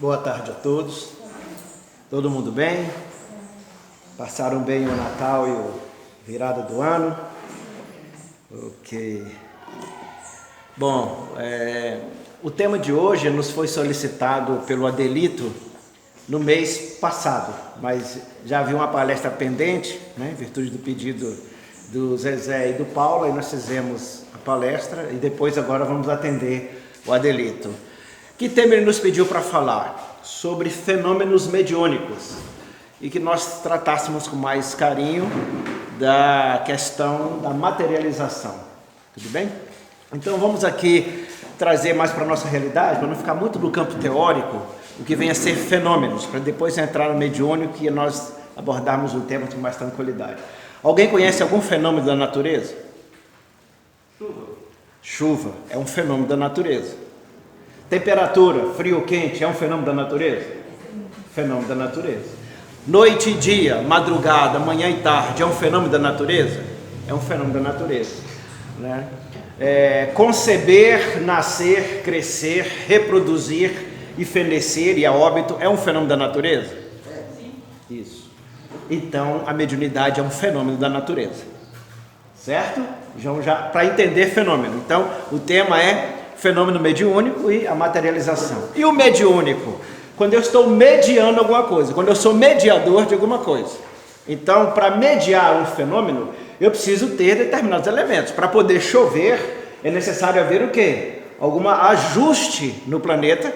Boa tarde a todos. Todo mundo bem? Passaram bem o Natal e a virada do ano? Ok. Bom, o tema de hoje nos foi solicitado pelo Adelito no mês passado, mas já havia uma palestra pendente, né, em virtude do pedido do Zezé e do Paulo, e nós fizemos a palestra e depois agora vamos atender o Adelito. Que tema ele nos pediu para falar? Sobre fenômenos mediúnicos, e que nós tratássemos com mais carinho da questão da materialização. Tudo bem? Então vamos aqui trazer mais para a nossa realidade, para não ficar muito no campo teórico, o que vem a ser fenômenos, para depois entrar no mediúnico e nós abordarmos o tema com mais tranquilidade. Alguém conhece algum fenômeno da natureza? Chuva é um fenômeno da natureza. Temperatura, frio ou quente, é um fenômeno da natureza? Fenômeno da natureza. Noite e dia, madrugada, manhã e tarde, é um fenômeno da natureza? É um fenômeno da natureza, né? Conceber, nascer, crescer, reproduzir e fenecer e a óbito é um fenômeno da natureza? Isso. Então a mediunidade é um fenômeno da natureza, certo? Já para entender fenômeno. Então o tema é fenômeno mediúnico e a materialização. E o mediúnico? Quando eu estou mediando alguma coisa, quando eu sou mediador de alguma coisa. Então, para mediar um fenômeno, eu preciso ter determinados elementos. Para poder chover, é necessário haver o quê? Algum ajuste no planeta,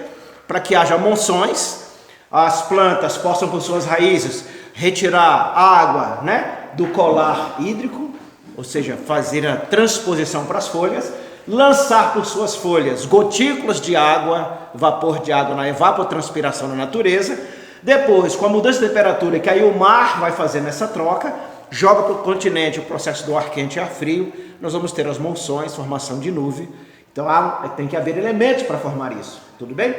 para que haja monções, as plantas possam, por suas raízes, retirar água, né, do colar hídrico, ou seja, fazer a transposição para as folhas, lançar por suas folhas gotículas de água, vapor de água na evapotranspiração na natureza. Depois, com a mudança de temperatura, que aí o mar vai fazer nessa troca, joga para o continente o processo do ar quente e ar frio, nós vamos ter as monções, formação de nuvem. Então tem que haver elementos para formar isso, tudo bem?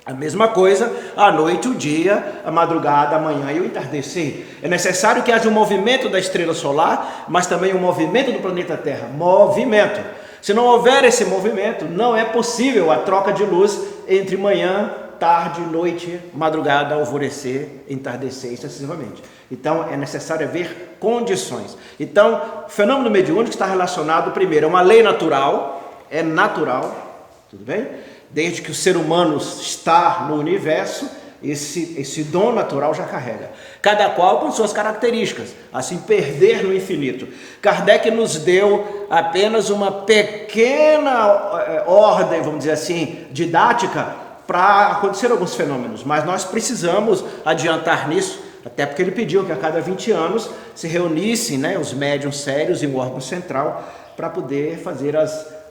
A mesma coisa, a noite, o dia, a madrugada, a manhã e o entardecer. É necessário que haja um movimento da estrela solar, mas também um movimento do planeta Terra, movimento. Se não houver esse movimento, não é possível a troca de luz entre manhã, tarde, noite, madrugada, alvorecer, entardecer, sucessivamente. Então, é necessário haver condições. Então, o fenômeno mediúnico está relacionado, primeiro, a uma lei natural, é natural, tudo bem? Desde que o ser humano está no universo, esse dom natural já carrega. Cada qual com suas características, assim perder no infinito. Kardec nos deu apenas uma pequena ordem, vamos dizer assim, didática para acontecer alguns fenômenos, mas nós precisamos adiantar nisso, até porque ele pediu que a cada 20 anos se reunissem, né, os médiuns sérios em um órgão central para poder fazer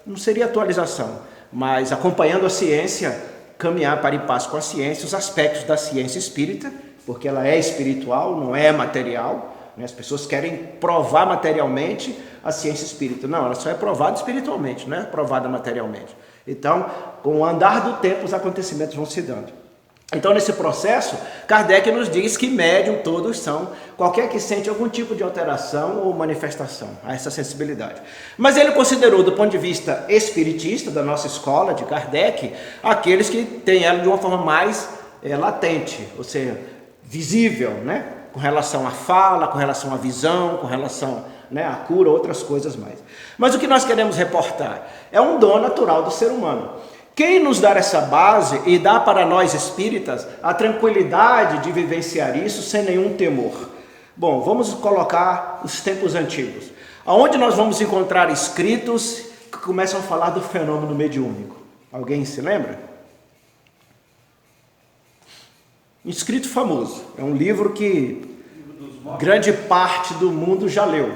não seria atualização, mas acompanhando a ciência, caminhar para e passo com a ciência, os aspectos da ciência espírita, porque ela é espiritual, não é material, né? As pessoas querem provar materialmente a ciência espírita. Não, ela só é provada espiritualmente, não é provada materialmente. Então, com o andar do tempo, os acontecimentos vão se dando. Então, nesse processo, Kardec nos diz que médium todos são, qualquer que sente algum tipo de alteração ou manifestação a essa sensibilidade. Mas ele considerou, do ponto de vista espiritista, da nossa escola, de Kardec, aqueles que têm ela de uma forma mais latente, ou seja, visível, né? Com relação à fala, com relação à visão, com relação, né, à cura, outras coisas mais. Mas o que nós queremos reportar é um dom natural do ser humano. Quem nos dá essa base e dá para nós espíritas a tranquilidade de vivenciar isso sem nenhum temor? Bom, vamos colocar os tempos antigos, aonde nós vamos encontrar escritos que começam a falar do fenômeno mediúnico. Alguém se lembra? Um escrito famoso, é um livro que grande parte do mundo já leu.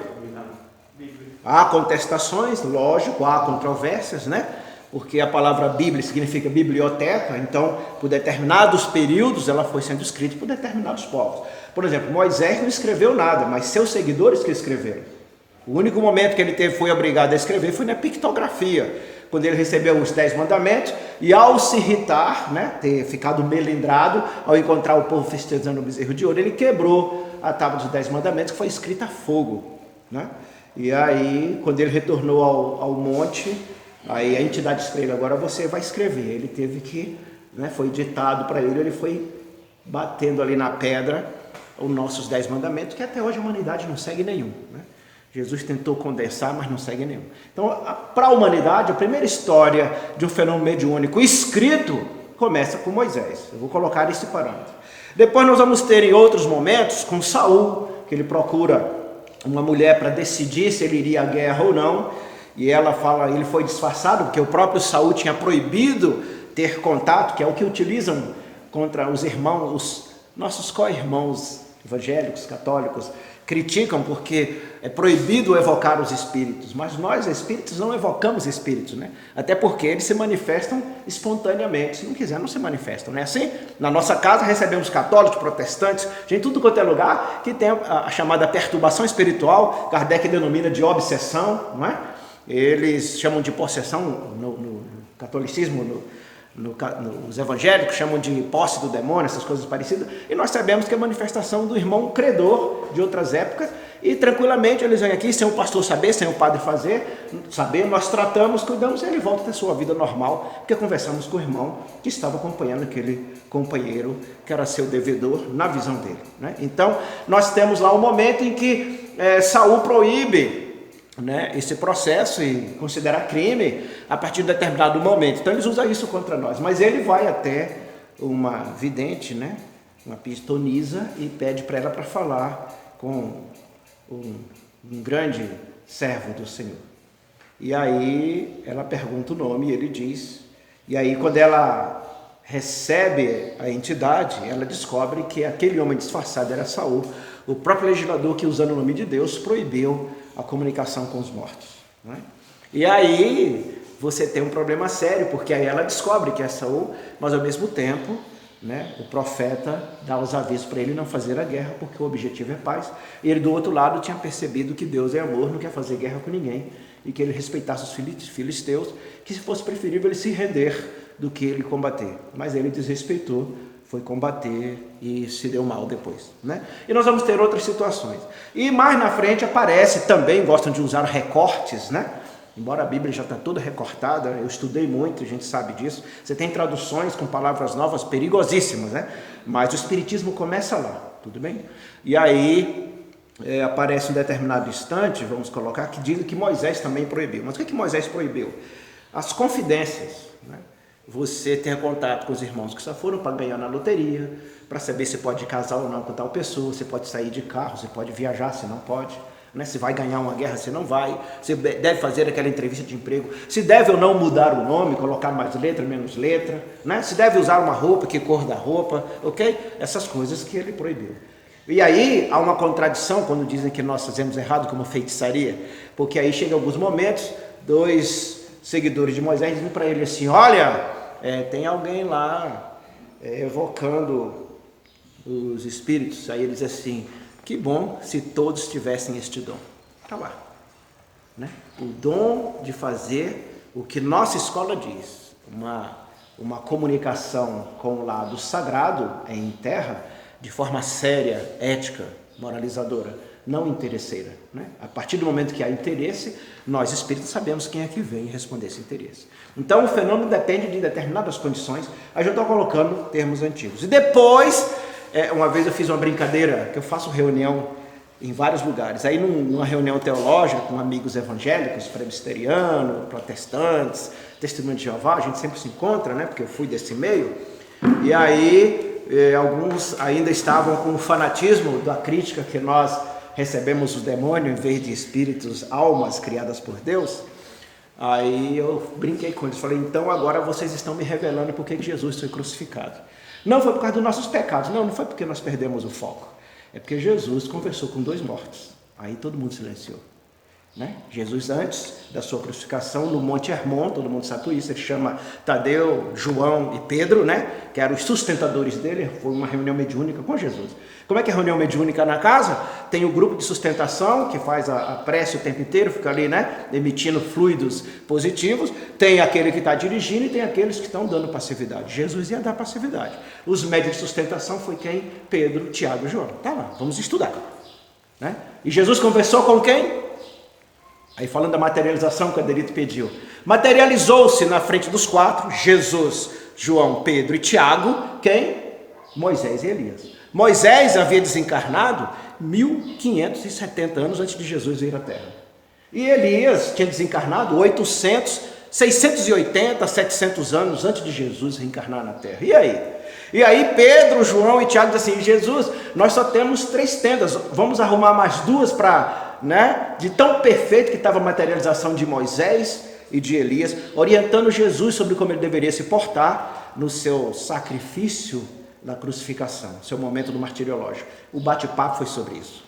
Há contestações, lógico, há controvérsias, né? Porque a palavra Bíblia significa biblioteca, então por determinados períodos ela foi sendo escrita por determinados povos. Por exemplo, Moisés não escreveu nada, mas seus seguidores que escreveram. O único momento que ele foi obrigado a escrever foi na pictografia, quando ele recebeu os 10 mandamentos e ao se irritar, né, ter ficado melindrado, ao encontrar o povo festejando o bezerro de ouro, ele quebrou a tábua dos 10 mandamentos, que foi escrita a fogo, né? E aí, quando ele retornou ao monte, aí a entidade disse para ele: agora você vai escrever. Ele teve que né, foi ditado para ele, ele foi batendo ali na pedra os nossos 10 mandamentos, que até hoje a humanidade não segue nenhum, né? Jesus tentou condensar, mas não segue nenhum. Então, para a humanidade, a primeira história de um fenômeno mediúnico escrito começa com Moisés. Eu vou colocar esse parâmetro. Depois nós vamos ter em outros momentos com Saul, que ele procura uma mulher para decidir se ele iria à guerra ou não, e ela fala, ele foi disfarçado, porque o próprio Saul tinha proibido ter contato, que é o que utilizam contra os irmãos, os nossos co-irmãos evangélicos, católicos, criticam porque é proibido evocar os espíritos, mas nós espíritos não evocamos espíritos, né? Até porque eles se manifestam espontaneamente, se não quiser não se manifestam, não é assim? Na nossa casa recebemos católicos, protestantes, gente, tudo quanto é lugar que tem a chamada perturbação espiritual, Kardec denomina de obsessão, não é? Eles chamam de possessão no catolicismo, os evangélicos chamam de posse do demônio, essas coisas parecidas, e nós sabemos que é manifestação do irmão credor de outras épocas, e tranquilamente eles vêm aqui, sem o pastor saber, sem o padre saber, nós tratamos, cuidamos, e ele volta a ter sua vida normal, porque conversamos com o irmão que estava acompanhando aquele companheiro que era seu devedor na visão dele, né? Então, nós temos lá um momento em que Saul proíbe, né, esse processo e considerar crime a partir de determinado momento. Então eles usam isso contra nós, mas ele vai até uma vidente, né, uma pitonisa, e pede para ela para falar com um grande servo do Senhor. E aí ela pergunta o nome e ele diz, e aí quando ela recebe a entidade, ela descobre que aquele homem disfarçado era Saul, o próprio legislador que, usando o nome de Deus, proibiu a comunicação com os mortos, né? E aí você tem um problema sério, porque aí ela descobre que é Saul, mas ao mesmo tempo, né, o profeta dá os avisos para ele não fazer a guerra, porque o objetivo é paz. E ele do outro lado tinha percebido que Deus é amor, não quer fazer guerra com ninguém, e que ele respeitasse os filisteus, que se fosse preferível ele se render do que ele combater. Mas ele desrespeitou, foi combater e se deu mal depois, né? E nós vamos ter outras situações. E mais na frente aparece, também gostam de usar recortes, né? Embora a Bíblia já está toda recortada, eu estudei muito, a gente sabe disso. Você tem traduções com palavras novas perigosíssimas, né? Mas o Espiritismo começa lá, tudo bem? E aí aparece um determinado instante, vamos colocar, que diz que Moisés também proibiu. Mas o que Moisés proibiu? As confidências, né? Você ter contato com os irmãos que só foram para ganhar na loteria, para saber se pode casar ou não com tal pessoa, se pode sair de carro, se pode viajar, se não pode, né? Se vai ganhar uma guerra, se não vai, se deve fazer aquela entrevista de emprego, se deve ou não mudar o nome, colocar mais letra, menos letra, né? Se deve usar uma roupa, que cor da roupa, ok? Essas coisas que ele proibiu. E aí há uma contradição quando dizem que nós fazemos errado como feitiçaria, porque aí chega alguns momentos, dois seguidores de Moisés dizem para ele assim, olha, tem alguém lá evocando os espíritos. Aí ele diz assim, que bom se todos tivessem este dom. Está lá, né? O dom de fazer o que nossa escola diz, uma comunicação com o lado sagrado em terra, de forma séria, ética, moralizadora, não interesseira, né? A partir do momento que há interesse, nós espíritos sabemos quem é que vem responder esse interesse. Então o fenômeno depende de determinadas condições. Aí eu estou colocando termos antigos. E depois, uma vez eu fiz uma brincadeira, que eu faço reunião em vários lugares. Aí numa reunião teológica com amigos evangélicos, presbiterianos, protestantes, testemunhos de Jeová, a gente sempre se encontra, né? Porque eu fui desse meio. E aí alguns ainda estavam com o fanatismo da crítica que nós recebemos o demônio em vez de espíritos, almas criadas por Deus. Aí eu brinquei com eles, falei, então agora vocês estão me revelando por que Jesus foi crucificado. Não foi por causa dos nossos pecados, não foi porque nós perdemos o foco, é porque Jesus conversou com 2 mortos. Aí todo mundo silenciou, né? Jesus, antes da sua crucificação no Monte Hermon, todo mundo sabe isso, ele chama Tadeu, João e Pedro, né? Que eram os sustentadores dele. Foi uma reunião mediúnica com Jesus. Como é que é a reunião mediúnica na casa? Tem o grupo de sustentação, que faz a prece o tempo inteiro, fica ali, né, emitindo fluidos positivos. Tem aquele que está dirigindo e tem aqueles que estão dando passividade. Jesus ia dar passividade. Os médios de sustentação foi quem? Pedro, Tiago e João. Tá lá, vamos estudar, né? E Jesus conversou com quem? Aí falando da materialização que o Adelito pediu. Materializou-se na frente dos 4, Jesus João, Pedro e Tiago, quem? Moisés e Elias. Moisés havia desencarnado 1570 anos antes de Jesus vir à Terra. E Elias tinha desencarnado 680, 700 anos antes de Jesus reencarnar na Terra. E aí? E aí Pedro, João e Tiago dizem assim: Jesus, nós só temos 3 tendas, vamos arrumar mais 2 para, de tão perfeito que estava a materialização de Moisés e de Elias, orientando Jesus sobre como ele deveria se portar no seu sacrifício na crucificação, seu momento do martiriológico. O bate-papo foi sobre isso,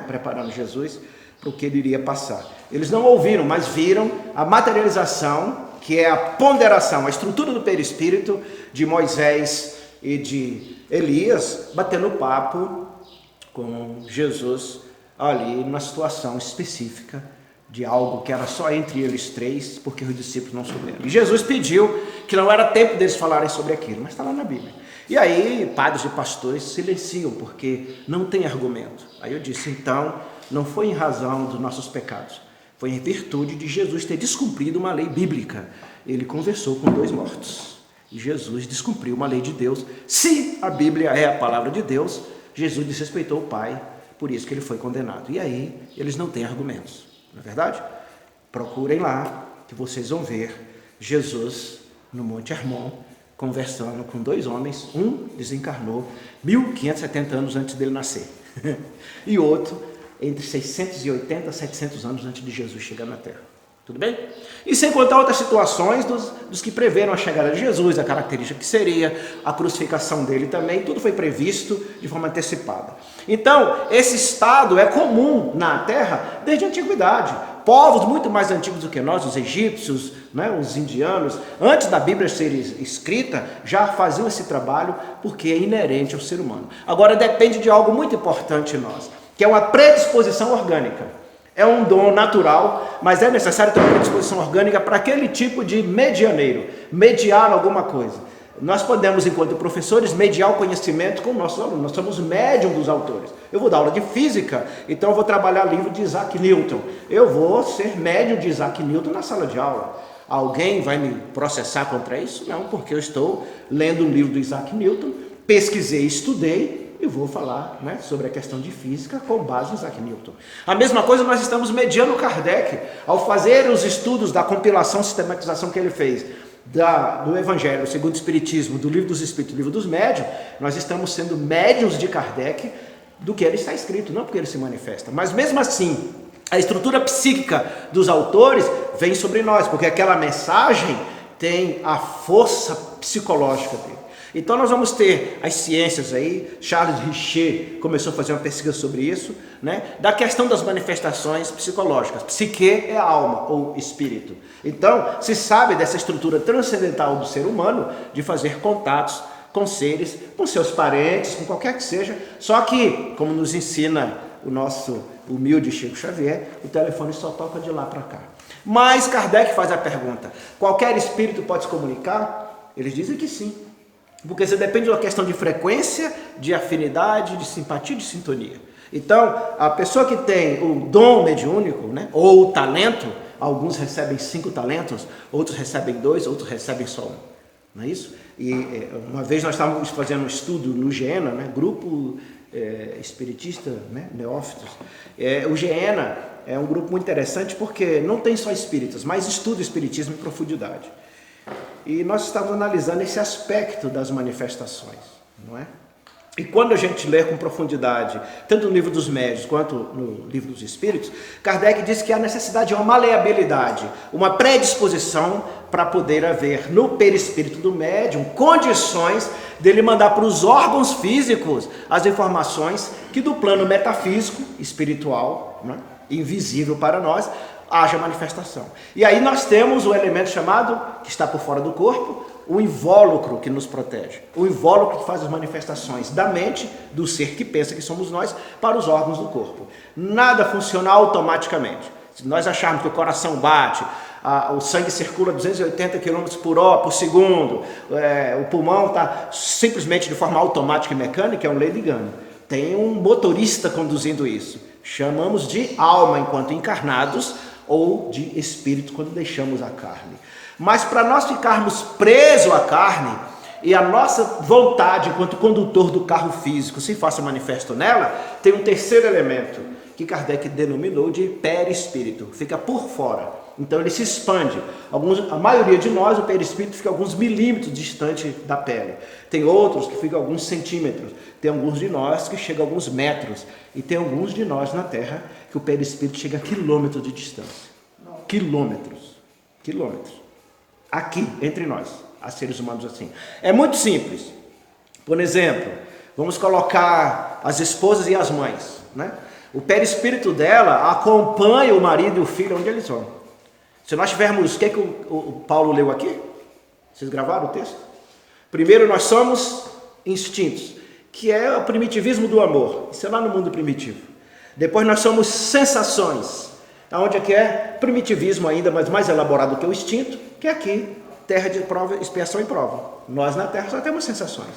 preparando Jesus para o que ele iria passar. Eles não ouviram, mas viram a materialização, que é a ponderação, a estrutura do perispírito de Moisés e de Elias, batendo papo com Jesus ali numa situação específica de algo que era só entre eles 3, porque os discípulos não souberam. E Jesus pediu que não era tempo deles falarem sobre aquilo, mas está lá na Bíblia. E aí padres e pastores silenciam, porque não tem argumento. Aí eu disse, então, não foi em razão dos nossos pecados, foi em virtude de Jesus ter descumprido uma lei bíblica. Ele conversou com 2 mortos, e Jesus descumpriu uma lei de Deus. Se a Bíblia é a palavra de Deus, Jesus desrespeitou o Pai, por isso que ele foi condenado. E aí, eles não têm argumentos, não é verdade? Procurem lá, que vocês vão ver Jesus no Monte Hermon, conversando com 2 homens. Um desencarnou 1570 anos antes dele nascer, e outro entre 680 e 700 anos antes de Jesus chegar na Terra. Tudo bem? E sem contar outras situações dos que preveram a chegada de Jesus, a característica que seria, a crucificação dele também, tudo foi previsto de forma antecipada. Então, esse estado é comum na Terra desde a antiguidade. Povos muito mais antigos do que nós, os egípcios, os indianos, antes da Bíblia ser escrita, já faziam esse trabalho porque é inerente ao ser humano. Agora, depende de algo muito importante em nós, que é uma predisposição orgânica. É um dom natural, mas é necessário ter uma predisposição orgânica para aquele tipo de medianeiro, mediar alguma coisa. Nós podemos, enquanto professores, mediar o conhecimento com nossos alunos. Nós somos médium dos autores. Eu vou dar aula de física, então eu vou trabalhar livro de Isaac Newton. Eu vou ser médium de Isaac Newton na sala de aula. Alguém vai me processar contra isso? Não, porque eu estou lendo um livro do Isaac Newton, pesquisei, estudei, e vou falar sobre a questão de física com base em Isaac Newton. A mesma coisa nós estamos mediando Kardec, ao fazer os estudos da compilação, sistematização que ele fez, do Evangelho segundo o Espiritismo, do Livro dos Espíritos, do Livro dos Médiuns. Nós estamos sendo médiuns de Kardec do que ele está escrito, não porque ele se manifesta, mas mesmo assim, a estrutura psíquica dos autores vem sobre nós, porque aquela mensagem tem a força psicológica dele. Então nós vamos ter as ciências aí, Charles Richer começou a fazer uma pesquisa sobre isso, da questão das manifestações psicológicas. Psique é alma ou espírito. Então se sabe dessa estrutura transcendental do ser humano de fazer contatos com seres, com seus parentes, com qualquer que seja, só que, como nos ensina o nosso humilde Chico Xavier, o telefone só toca de lá para cá. Mas Kardec faz a pergunta, qualquer espírito pode se comunicar? Eles dizem que sim. Porque você depende de uma questão de frequência, de afinidade, de simpatia, de sintonia. Então, a pessoa que tem o dom mediúnico, ou o talento, alguns recebem 5 talentos, outros recebem 2, outros recebem só 1. Não é isso? E uma vez nós estávamos fazendo um estudo no Geena, grupo espiritista, neófitos. O Geena é um grupo muito interessante porque não tem só espíritas, mas estuda o espiritismo em profundidade. E nós estávamos analisando esse aspecto das manifestações, não é? E quando a gente lê com profundidade, tanto no livro dos médiuns quanto no livro dos espíritos, Kardec diz que há necessidade de uma maleabilidade, uma predisposição para poder haver no perispírito do médium condições dele mandar para os órgãos físicos as informações que do plano metafísico, espiritual, invisível para nós, haja manifestação. E aí nós temos o elemento chamado, que está por fora do corpo, o invólucro que nos protege. O invólucro que faz as manifestações da mente, do ser que pensa que somos nós, para os órgãos do corpo. Nada funciona automaticamente. Se nós acharmos que o coração bate, o sangue circula 280 km por segundo, o pulmão está simplesmente de forma automática e mecânica, é um lei de engano. Tem um motorista conduzindo isso. Chamamos de alma enquanto encarnados, ou de espírito quando deixamos a carne. Mas para nós ficarmos presos à carne, e a nossa vontade enquanto condutor do carro físico se faça manifesto nela, tem um terceiro elemento que Kardec denominou de perispírito, fica por fora. Então ele se expande. A maioria de nós, o perispírito fica alguns milímetros distante da pele. Tem outros que ficam alguns centímetros. Tem alguns de nós que chegam a alguns metros. E tem alguns de nós na Terra que o perispírito chega a quilômetros de distância. Quilômetros. Aqui, entre nós, há seres humanos assim. É muito simples. Por exemplo, vamos colocar as esposas e as mães, né? O perispírito dela acompanha o marido e o filho onde eles vão. Se nós tivermos, o que o Paulo leu aqui? Vocês gravaram o texto? Primeiro nós somos instintos, que é o primitivismo do amor. Isso é lá no mundo primitivo. Depois nós somos sensações, onde é que é primitivismo ainda, mas mais elaborado que o instinto, que é aqui, terra de prova, expiação e prova. Nós na terra só temos sensações.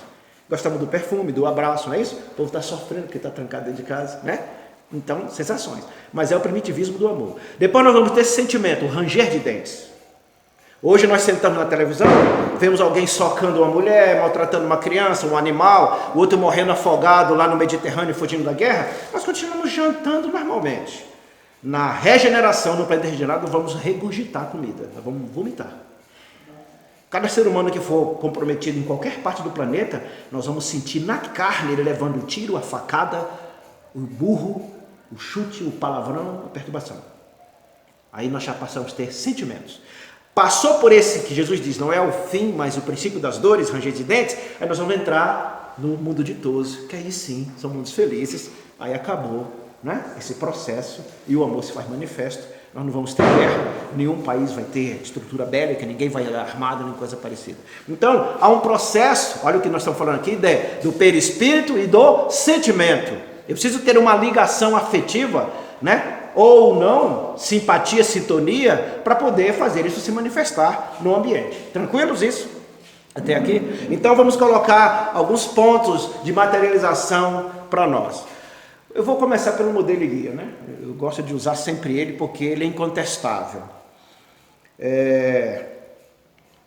Gostamos do perfume, do abraço, não é isso? O povo está sofrendo porque está trancado dentro de casa, né? Então, sensações. Mas é o primitivismo do amor. Depois nós vamos ter esse sentimento, o ranger de dentes. Hoje nós sentamos na televisão, vemos alguém socando uma mulher, maltratando uma criança, um animal, o outro morrendo afogado lá no Mediterrâneo, fugindo da guerra. Nós continuamos jantando normalmente. Na regeneração, no planeta regenerado, vamos regurgitar comida, nós vamos vomitar. Cada ser humano que for comprometido em qualquer parte do planeta, nós vamos sentir na carne ele levando o tiro, a facada, o burro, o chute, o palavrão, a perturbação. Aí nós já passamos a ter sentimentos. Passou por esse que Jesus diz, não é o fim, mas o princípio das dores, ranger de dentes, aí nós vamos entrar no mundo ditoso, que aí sim, são mundos felizes, aí acabou, né, esse processo e o amor se faz manifesto, nós não vamos ter guerra, nenhum país vai ter estrutura bélica, ninguém vai armado, nem coisa parecida. Então, há um processo, olha o que nós estamos falando aqui, do perispírito e do sentimento. Eu preciso ter uma ligação afetiva, né? Ou não, simpatia, sintonia, para poder fazer isso se manifestar no ambiente. Tranquilos isso? Até aqui? Então vamos colocar alguns pontos de materialização para nós. Eu vou começar pelo modelo Iria, né? Eu gosto de usar sempre ele porque ele é incontestável.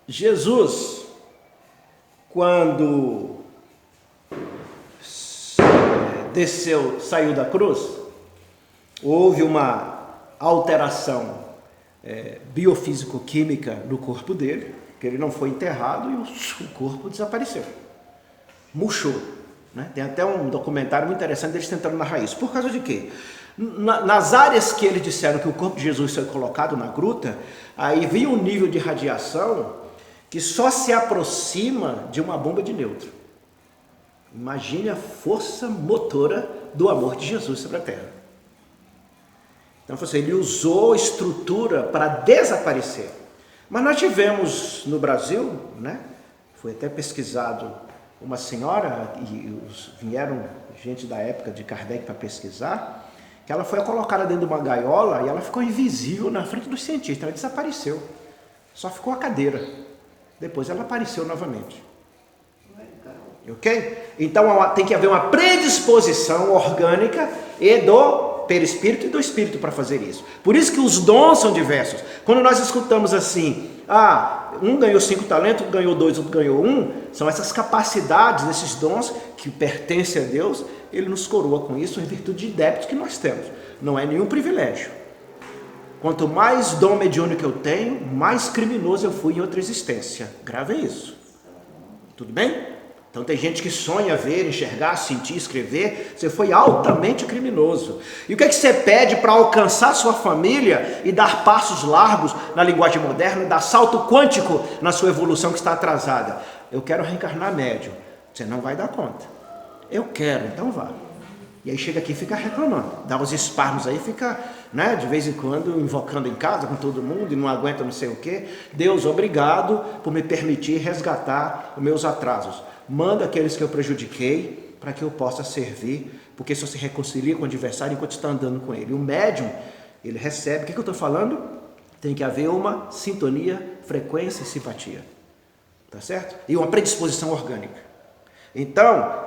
Jesus, quando desceu, saiu da cruz, houve uma alteração biofísico-química no corpo dele, que ele não foi enterrado e o corpo desapareceu, murchou, né? Tem até um documentário muito interessante deles tentando narrar isso. Por causa de quê? Nas áreas que eles disseram que o corpo de Jesus foi colocado na gruta, aí havia um nível de radiação que só se aproxima de uma bomba de nêutron. Imagine a força motora do amor de Jesus sobre a terra. Então, ele usou estrutura para desaparecer. Mas nós tivemos no Brasil, né? Foi até pesquisado uma senhora, e vieram gente da época de Kardec para pesquisar, que ela foi colocada dentro de uma gaiola e ela ficou invisível na frente dos cientistas, ela desapareceu. Só ficou a cadeira. Depois ela apareceu novamente. Ok? Então tem que haver uma predisposição orgânica e do perispírito e do espírito para fazer isso. Por isso que os dons são diversos. Quando nós escutamos assim, um ganhou 5 talentos, outro ganhou 2, outro ganhou 1, são essas capacidades, esses dons que pertencem a Deus, Ele nos coroa com isso em virtude de débitos que nós temos. Não é nenhum privilégio. Quanto mais dom mediúnico eu tenho, mais criminoso eu fui em outra existência. Grave isso. Tudo bem? Então tem gente que sonha ver, enxergar, sentir, escrever. Você foi altamente criminoso. E o que é que você pede para alcançar sua família e dar passos largos na linguagem moderna, dar salto quântico na sua evolução que está atrasada? Eu quero reencarnar médium. Você não vai dar conta. Eu quero, então vá. E aí chega aqui e fica reclamando. Dá uns espasmos aí, fica, né, de vez em quando invocando em casa com todo mundo e não aguenta não sei o quê. Deus, obrigado por me permitir resgatar os meus atrasos. Manda aqueles que eu prejudiquei para que eu possa servir, porque só se reconcilia com o adversário enquanto está andando com ele. O médium, ele recebe, o que eu estou falando? Tem que haver uma sintonia, frequência e simpatia, tá certo? E uma predisposição orgânica. Então,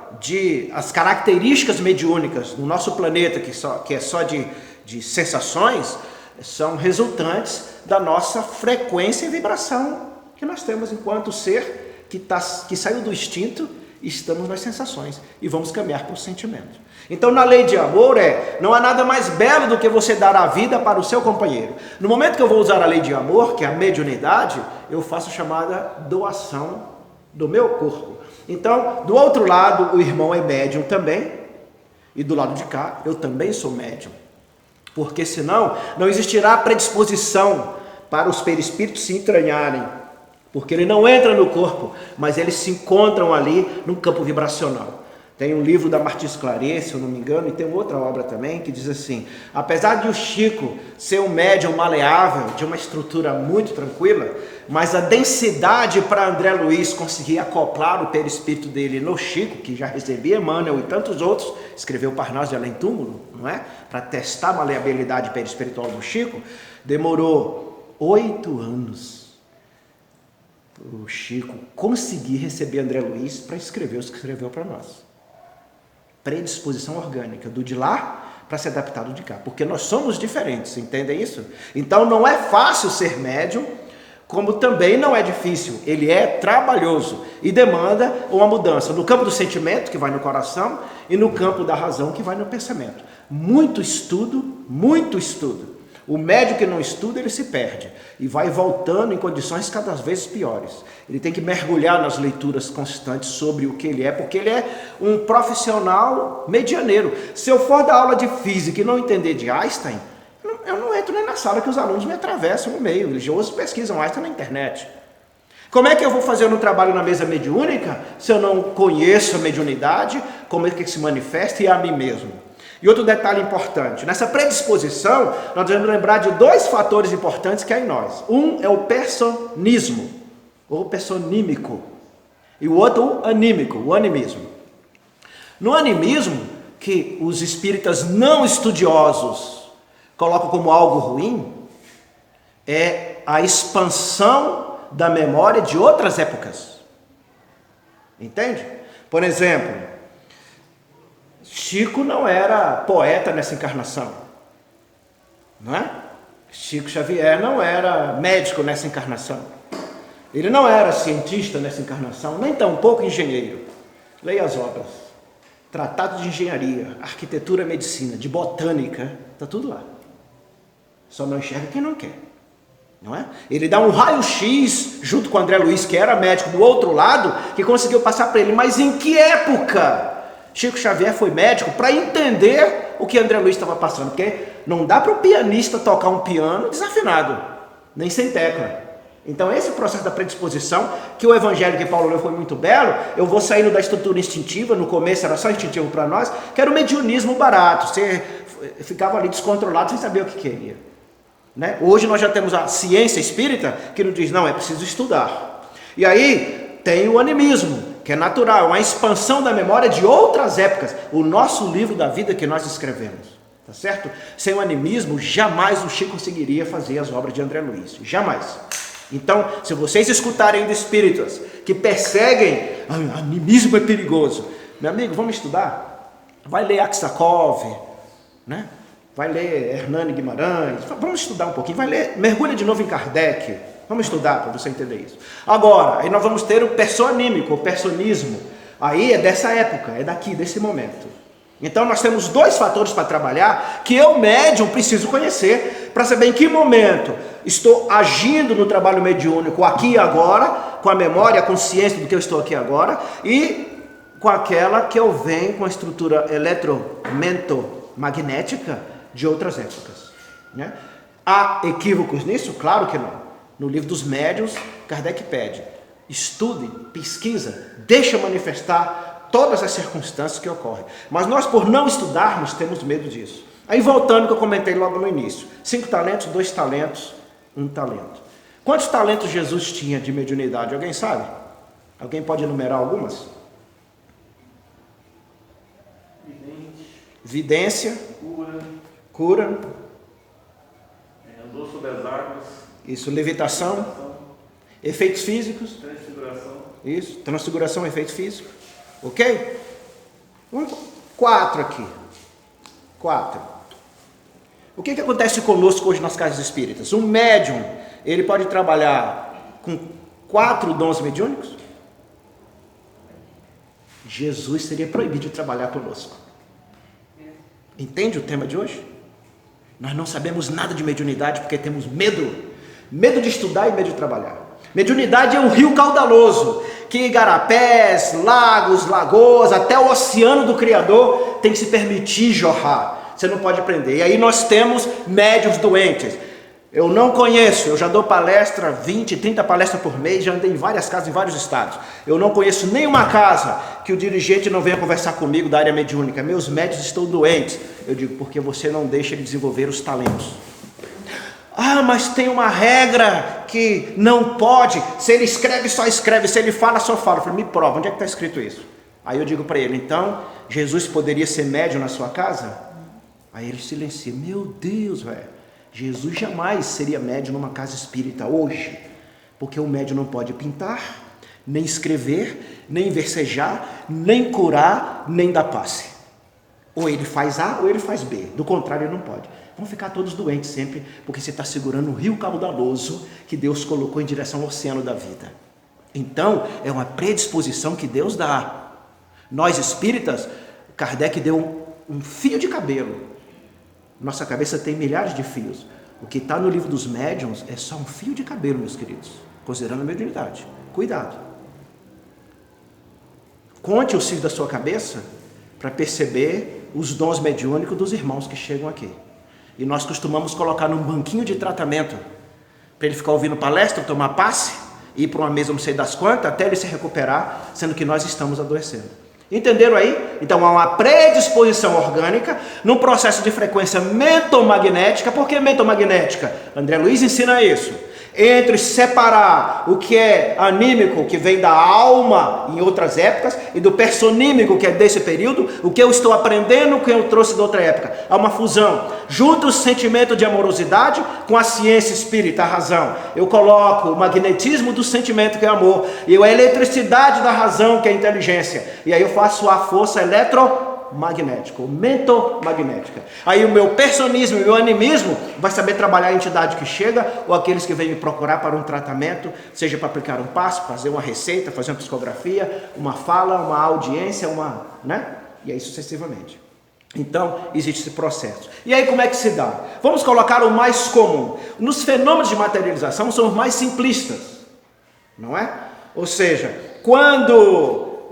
as características mediúnicas no nosso planeta, que é só de sensações, são resultantes da nossa frequência e vibração que nós temos enquanto ser que saiu do instinto, estamos nas sensações e vamos caminhar para o sentimento. Então, na lei de amor não há nada mais belo do que você dar a vida para o seu companheiro. No momento que eu vou usar a lei de amor, que é a mediunidade, eu faço a chamada doação do meu corpo. Então, do outro lado, o irmão é médium também, e do lado de cá, eu também sou médium. Porque senão, não existirá predisposição para os perispíritos se entranharem, porque ele não entra no corpo, mas eles se encontram ali no campo vibracional. Tem um livro da Martins Claret, se eu não me engano, e tem outra obra também, que diz assim: apesar de o Chico ser um médium maleável, de uma estrutura muito tranquila, mas a densidade para André Luiz conseguir acoplar o perispírito dele no Chico, que já recebia Emmanuel e tantos outros, escreveu Parnaso de Além Túmulo, não é? Para testar a maleabilidade perispiritual do Chico, demorou 8 anos o Chico conseguir receber André Luiz para escrever o que escreveu para nós. Predisposição orgânica, do de lá para se adaptar do de cá, porque nós somos diferentes, entendem isso? Então não é fácil ser médium, como também não é difícil, ele é trabalhoso e demanda uma mudança no campo do sentimento, que vai no coração, e no campo da razão, que vai no pensamento. Muito estudo, muito estudo. O médium que não estuda, ele se perde e vai voltando em condições cada vez piores. Ele tem que mergulhar nas leituras constantes sobre o que ele é, porque ele é um profissional medianeiro. Se eu for dar aula de física e não entender de Einstein, eu não entro nem na sala que os alunos me atravessam no meio. Religiosos pesquisam Einstein na internet. Como é que eu vou fazer um trabalho na mesa mediúnica se eu não conheço a mediunidade, como é que se manifesta e a mim mesmo? E outro detalhe importante, nessa predisposição, nós devemos lembrar de 2 fatores importantes que há em nós. Um é o personismo, ou personímico, e o outro o anímico, o animismo. No animismo, que os espíritas não estudiosos colocam como algo ruim, é a expansão da memória de outras épocas. Entende? Por exemplo, Chico não era poeta nessa encarnação, não é? Chico Xavier não era médico nessa encarnação. Ele não era cientista nessa encarnação, nem tampouco engenheiro. Leia as obras. Tratado de engenharia, arquitetura, medicina, de botânica, está tudo lá. Só não enxerga quem não quer, não é? Ele dá um raio-x junto com André Luiz, que era médico do outro lado, que conseguiu passar para ele. Mas em que época Chico Xavier foi médico para entender o que André Luiz estava passando? Porque não dá para o pianista tocar um piano desafinado, nem sem tecla. Então esse processo da predisposição, que o evangelho que Paulo leu foi muito belo, eu vou saindo da estrutura instintiva, no começo era só instintivo para nós, que era o mediunismo barato, você ficava ali descontrolado sem saber o que queria. Né? Hoje nós já temos a ciência espírita que nos diz, não, é preciso estudar. E aí tem o animismo, que é natural, uma expansão da memória de outras épocas. O nosso livro da vida que nós escrevemos, tá certo? Sem o animismo, jamais o Chico conseguiria fazer as obras de André Luiz, jamais. Então, se vocês escutarem de espíritas que perseguem, animismo é perigoso, meu amigo, vamos estudar? Vai ler Aksakov, né? Vai ler Hernani Guimarães, vamos estudar um pouquinho, vai ler, mergulha de novo em Kardec, vamos estudar para você entender isso. Agora, aí nós vamos ter o personímico, o personismo, aí é dessa época, é daqui, desse momento. Então nós temos 2 fatores para trabalhar, que eu, médium, preciso conhecer, para saber em que momento estou agindo no trabalho mediúnico aqui e agora, com a memória, a consciência do que eu estou aqui agora, e com aquela que eu venho com a estrutura eletromagnética de outras épocas. Né? Há equívocos nisso? Claro que não. No livro dos médiuns, Kardec pede, estude, pesquisa, deixa manifestar todas as circunstâncias que ocorrem. Mas nós, por não estudarmos, temos medo disso. Aí voltando, que eu comentei logo no início, 5 talentos, 2 talentos, 1 talento. Quantos talentos Jesus tinha de mediunidade? Alguém sabe? Alguém pode enumerar algumas? Vidência. Cura. Andou sobre as águas. Isso, levitação. Efeitos físicos. Transfiguração. Isso, transfiguração, efeito físico. Ok? 4 aqui. 4. O que acontece conosco hoje nas casas espíritas? Um médium, ele pode trabalhar com 4 dons mediúnicos? Jesus seria proibido de trabalhar conosco. Entende o tema de hoje? Nós não sabemos nada de mediunidade porque temos medo. Medo de estudar e medo de trabalhar. Mediunidade é um rio caudaloso, que igarapés, lagos, lagoas, até o oceano do Criador tem que se permitir jorrar. Você não pode prender. E aí nós temos médiuns doentes. Eu não conheço, eu já dou palestra, 20, 30 palestras por mês, já andei em várias casas, em vários estados. Eu não conheço nenhuma casa que o dirigente não venha conversar comigo da área mediúnica. Meus médios estão doentes. Eu digo, porque você não deixa ele desenvolver os talentos. Ah, mas tem uma regra que não pode. Se ele escreve, só escreve. Se ele fala, só fala. Eu falei, me prova, onde é que está escrito isso? Aí eu digo para ele, então, Jesus poderia ser médium na sua casa? Aí ele silencia. Meu Deus, velho. Jesus jamais seria médium numa casa espírita hoje, porque o médium não pode pintar, nem escrever, nem versejar, nem curar, nem dar passe. Ou ele faz A ou ele faz B, do contrário ele não pode. Vão ficar todos doentes sempre, porque você está segurando um rio caudaloso que Deus colocou em direção ao oceano da vida. Então, é uma predisposição que Deus dá. Nós espíritas, Kardec deu um fio de cabelo. Nossa cabeça tem milhares de fios. O que está no livro dos médiuns é só um fio de cabelo, meus queridos, considerando a mediunidade. Cuidado. Conte os fios da sua cabeça para perceber os dons mediúnicos dos irmãos que chegam aqui. E nós costumamos colocar num banquinho de tratamento, para ele ficar ouvindo palestra, tomar passe, ir para uma mesa não sei das quantas, até ele se recuperar, sendo que nós estamos adoecendo. Entenderam aí? Então há uma predisposição orgânica num processo de frequência mentomagnética. Por que mentomagnética? André Luiz ensina isso. Entre separar o que é anímico, que vem da alma em outras épocas, e do personímico, que é desse período, o que eu estou aprendendo, o que eu trouxe de outra época. Há uma fusão. Junto o sentimento de amorosidade com a ciência espírita, a razão. Eu coloco o magnetismo do sentimento, que é amor, e a eletricidade da razão, que é a inteligência. E aí eu faço a força eletromagnética, ou mentomagnética. Aí o meu personismo e o meu animismo vai saber trabalhar a entidade que chega, ou aqueles que vêm me procurar para um tratamento, seja para aplicar um passo, fazer uma receita, fazer uma psicografia, uma fala, uma audiência, e aí sucessivamente. Então, existe esse processo. E aí como é que se dá? Vamos colocar o mais comum. Nos fenômenos de materialização são os mais simplistas, não é? Ou seja, quando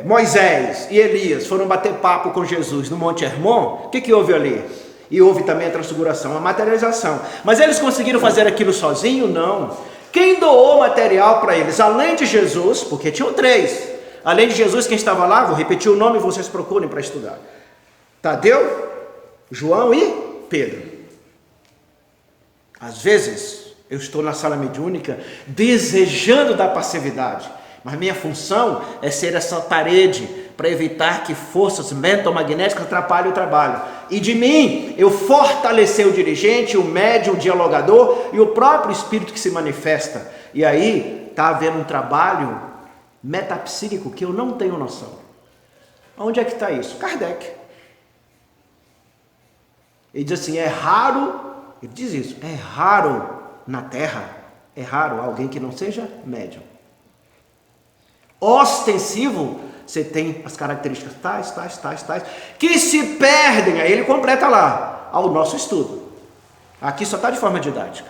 Moisés e Elias foram bater papo com Jesus no Monte Hermon, o que houve ali? E houve também a transfiguração, a materialização. Mas eles conseguiram fazer aquilo sozinho? Não. Quem doou material para eles? Além de Jesus, porque tinham 3. Além de Jesus, quem estava lá, vou repetir o nome e vocês procurem para estudar. Tadeu, João e Pedro. Às vezes, eu estou na sala mediúnica desejando da passividade, mas minha função é ser essa parede para evitar que forças mentomagnéticas atrapalhem o trabalho. E de mim, eu fortalecer o dirigente, o médium, o dialogador e o próprio espírito que se manifesta. E aí, está havendo um trabalho metapsíquico que eu não tenho noção. Onde é que está isso? Kardec. Ele diz assim, é raro, ele diz isso, é raro na Terra, é raro alguém que não seja médium. Ostensivo, você tem as características tais, que se perdem, aí ele completa lá, ao nosso estudo. Aqui só está de forma didática.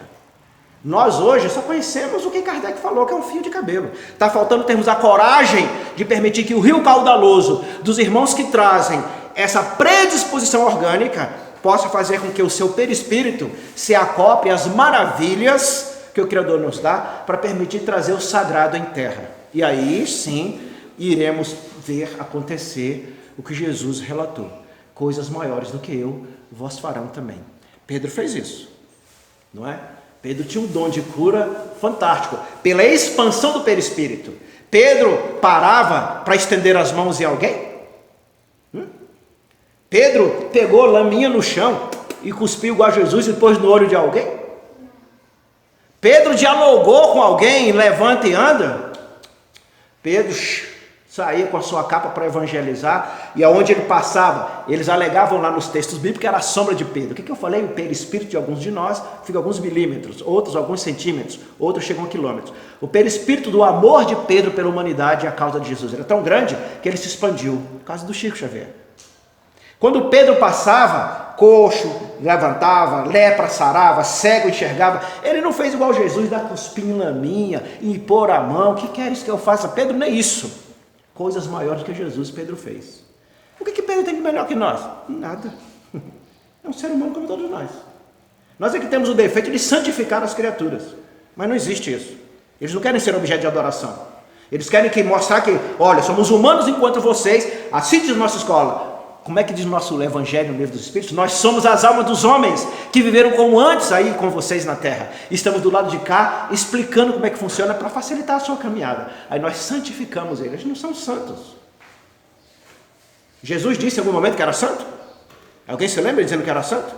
Nós hoje só conhecemos o que Kardec falou, que é um fio de cabelo. Está faltando termos a coragem de permitir que o rio caudaloso dos irmãos que trazem essa predisposição orgânica possa fazer com que o seu perispírito se acople às maravilhas que o Criador nos dá para permitir trazer o sagrado em terra. E aí sim iremos ver acontecer o que Jesus relatou. Coisas maiores do que eu vos farão também. Pedro fez isso, não é? Pedro tinha um dom de cura fantástico, pela expansão do perispírito. Pedro parava para estender as mãos em alguém? Pedro pegou laminha no chão e cuspiu igual a Jesus e pôs no olho de alguém? Pedro dialogou com alguém, levanta e anda? Pedro saía com a sua capa para evangelizar, e aonde ele passava, eles alegavam lá nos textos bíblicos que era a sombra de Pedro. O que eu falei? O perispírito de alguns de nós fica alguns milímetros, outros alguns centímetros, outros chegam a quilômetros. O perispírito do amor de Pedro pela humanidade e a causa de Jesus era tão grande que ele se expandiu, por causa do Chico Xavier. Quando Pedro passava, coxo levantava, lepra sarava, cego enxergava. Ele não fez igual Jesus, dar cuspinho na minha e pôr a mão. O que queres que eu faça? Pedro, nem isso. Coisas maiores que Jesus Pedro fez. O que Pedro tem de melhor que nós? Nada. É um ser humano como todos nós. Nós é que temos o defeito de santificar as criaturas. Mas não existe isso. Eles não querem ser objeto de adoração. Eles querem mostrar que, olha, somos humanos enquanto vocês. Assim diz nossa escola. Como é que diz o nosso Evangelho no Livro dos Espíritos? Nós somos as almas dos homens que viveram como antes aí com vocês na Terra. Estamos do lado de cá explicando como é que funciona para facilitar a sua caminhada. Aí nós santificamos eles. Eles não são santos. Jesus disse em algum momento que era santo? Alguém se lembra dizendo que era santo?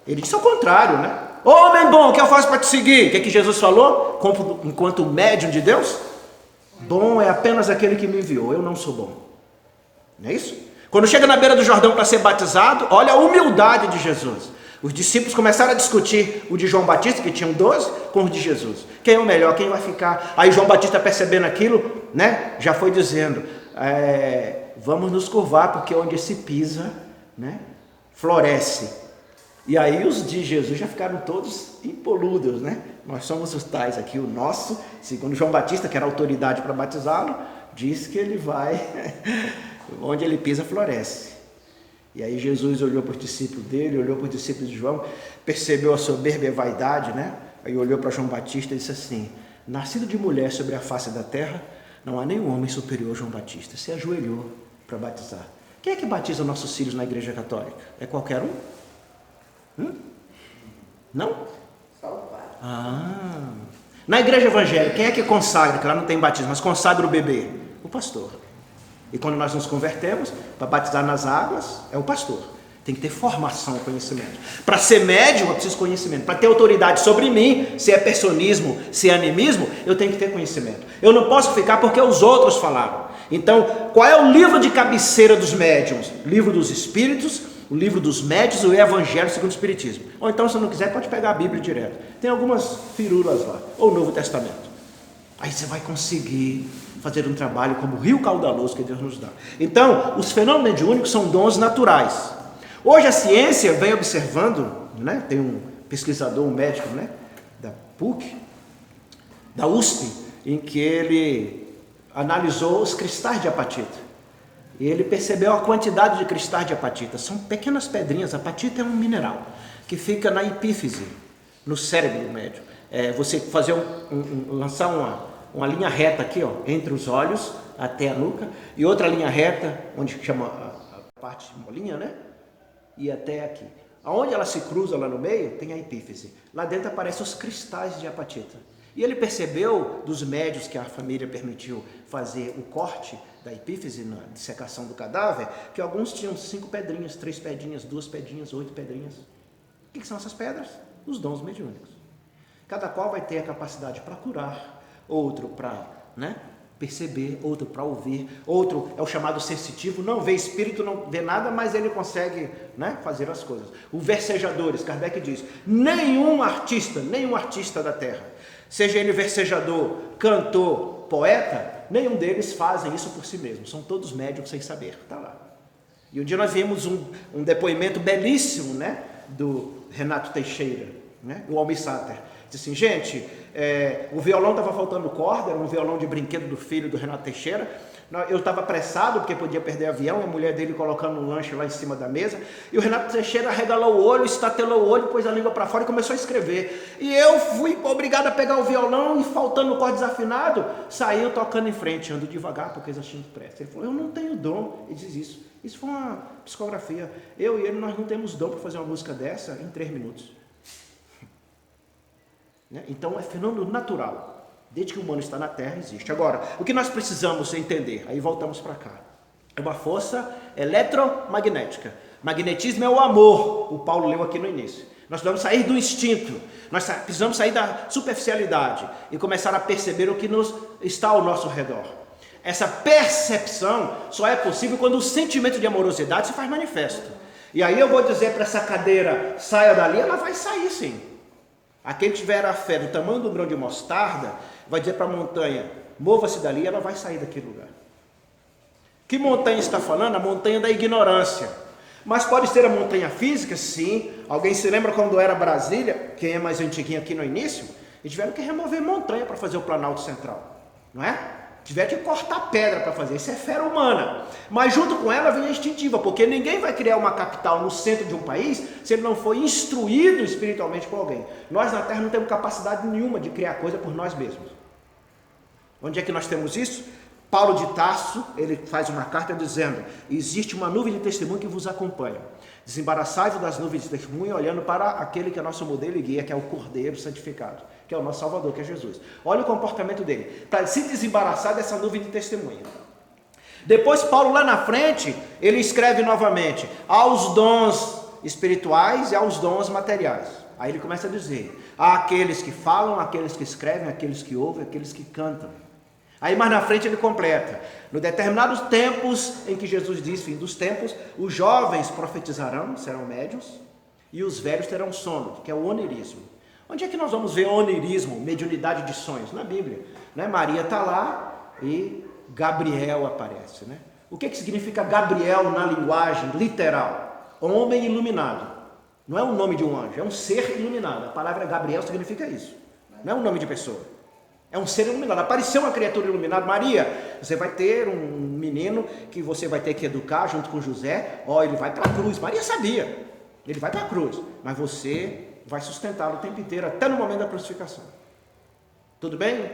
Ele disse ao contrário, né? Homem bom, o que eu faço para te seguir? O que Jesus falou? Enquanto médium de Deus? Bom é apenas aquele que me enviou. Eu não sou bom. Não é isso? Quando chega na beira do Jordão para ser batizado, olha a humildade de Jesus. Os discípulos começaram a discutir o de João Batista, que tinham 12, com o de Jesus. Quem é o melhor? Quem vai ficar? Aí João Batista, percebendo aquilo, né, já foi dizendo, vamos nos curvar, porque onde se pisa, né, floresce. E aí os de Jesus já ficaram todos impoludos, né? Nós somos os tais aqui, o nosso, segundo João Batista, que era autoridade para batizá-lo, diz que ele vai... onde ele pisa, floresce. E aí Jesus olhou para os discípulos dele, olhou para os discípulos de João, percebeu a soberba e a vaidade, né? Aí olhou para João Batista e disse assim, nascido de mulher sobre a face da terra, não há nenhum homem superior a João Batista. Se ajoelhou para batizar. Quem é que batiza nossos filhos na igreja católica? É qualquer um? Não? Só o pai. Na igreja evangélica, quem é que consagra? Que lá não tem batismo, mas consagra o bebê? O pastor. E quando nós nos convertemos, para batizar nas águas, é o pastor. Tem que ter formação, conhecimento. Para ser médium, eu preciso de conhecimento. Para ter autoridade sobre mim, se é personismo, se é animismo, eu tenho que ter conhecimento. Eu não posso ficar porque os outros falaram. Então, qual é o livro de cabeceira dos médiums? O livro dos Espíritos, o livro dos médios e o Evangelho segundo o Espiritismo. Ou então, se não quiser, pode pegar a Bíblia direto. Tem algumas firulas lá. Ou o Novo Testamento. Aí você vai conseguir fazer um trabalho como o rio caudaloso que Deus nos dá. Então, os fenômenos mediúnicos são dons naturais. Hoje a ciência vem observando, né? Tem um pesquisador, um médico, né? Da PUC, da USP, em que ele analisou os cristais de apatita. E ele percebeu a quantidade de cristais de apatita. São pequenas pedrinhas. A apatita é um mineral que fica na epífise, no cérebro do médium. Você fazer lançar uma linha reta aqui, ó, entre os olhos até a nuca, e outra linha reta, onde chama a parte de molinha, né? E até aqui. Aonde ela se cruza lá no meio, tem a epífise. Lá dentro aparecem os cristais de apatita. E ele percebeu, dos médios que a família permitiu fazer o corte da epífise, na dissecação do cadáver, que alguns tinham 5 pedrinhas, 3 pedrinhas, 2 pedrinhas, 8 pedrinhas. O que são essas pedras? Os dons mediúnicos. Cada qual vai ter a capacidade para curar, outro para, né, perceber, outro para ouvir, outro é o chamado sensitivo, não vê espírito, não vê nada, mas ele consegue, né, fazer as coisas. Os versejadores, Kardec diz, nenhum artista da Terra, seja ele versejador, cantor, poeta, nenhum deles fazem isso por si mesmo, são todos médiums sem saber, está lá. E um dia nós vimos um depoimento belíssimo, né, do Renato Teixeira, né, do Almir Sater. Diz assim, gente, o violão estava faltando corda, era um violão de brinquedo do filho do Renato Teixeira. Eu estava apressado porque podia perder avião, a mulher dele colocando um lanche lá em cima da mesa, e o Renato Teixeira arregalou o olho, estatelou o olho, pôs a língua para fora e começou a escrever. E eu fui obrigado a pegar o violão e, faltando o corte desafinado, saiu tocando em frente, ando devagar porque eles acham pressa. Ele falou, eu não tenho dom. Ele diz isso. Isso foi uma psicografia. Eu e ele, nós não temos dom para fazer uma música dessa em 3 minutos. Então é fenômeno natural, desde que o humano está na Terra existe. Agora, o que nós precisamos entender, aí voltamos para cá, é uma força eletromagnética. Magnetismo é o amor, o Paulo leu aqui no início. Nós precisamos sair do instinto, nós precisamos sair da superficialidade e começar a perceber o que está ao nosso redor. Essa percepção só é possível quando o sentimento de amorosidade se faz manifesto. E aí eu vou dizer para essa cadeira, saia dali, ela vai sair sim. Aquele que tiver a fé do tamanho do grão de mostarda, vai dizer para a montanha, mova-se dali, ela vai sair daquele lugar. Que montanha está falando? A montanha da ignorância. Mas pode ser a montanha física? Sim. Alguém se lembra quando era Brasília? Quem é mais antiguinho aqui no início? E tiveram que remover montanha para fazer o Planalto Central. Não é? Tiveram que cortar pedra para fazer. Isso é fera humana. Mas junto com ela vem a instintiva. Porque ninguém vai criar uma capital no centro de um país se ele não for instruído espiritualmente por alguém. Nós na Terra não temos capacidade nenhuma de criar coisa por nós mesmos. Onde é que nós temos isso? Paulo de Tarso, ele faz uma carta dizendo, existe uma nuvem de testemunho que vos acompanha. Desembaraçai-vos das nuvens de testemunho, olhando para aquele que é nosso modelo e guia, que é o Cordeiro santificado, que é o nosso Salvador, que é Jesus. Olha o comportamento dele, para se desembaraçar dessa nuvem de testemunho. Depois Paulo lá na frente, ele escreve novamente, aos dons espirituais e aos dons materiais. Aí ele começa a dizer, há aqueles que falam, aqueles que escrevem, aqueles que ouvem, aqueles que cantam. Aí mais na frente ele completa, no determinados tempos em que Jesus diz, fim dos tempos, os jovens profetizarão, serão médiuns, e os velhos terão sono, que é o onirismo. Onde é que nós vamos ver onirismo, mediunidade de sonhos? Na Bíblia, né? Maria está lá e Gabriel aparece, né? O que significa Gabriel na linguagem literal? Homem iluminado. Não é o nome de um anjo, é um ser iluminado. A palavra Gabriel significa isso, não é um nome de pessoa. É um ser iluminado. Apareceu uma criatura iluminada. Maria, você vai ter um menino que você vai ter que educar junto com José. Ele vai para a cruz. Maria sabia. Ele vai para a cruz. Mas você vai sustentá-lo o tempo inteiro, até no momento da crucificação. Tudo bem?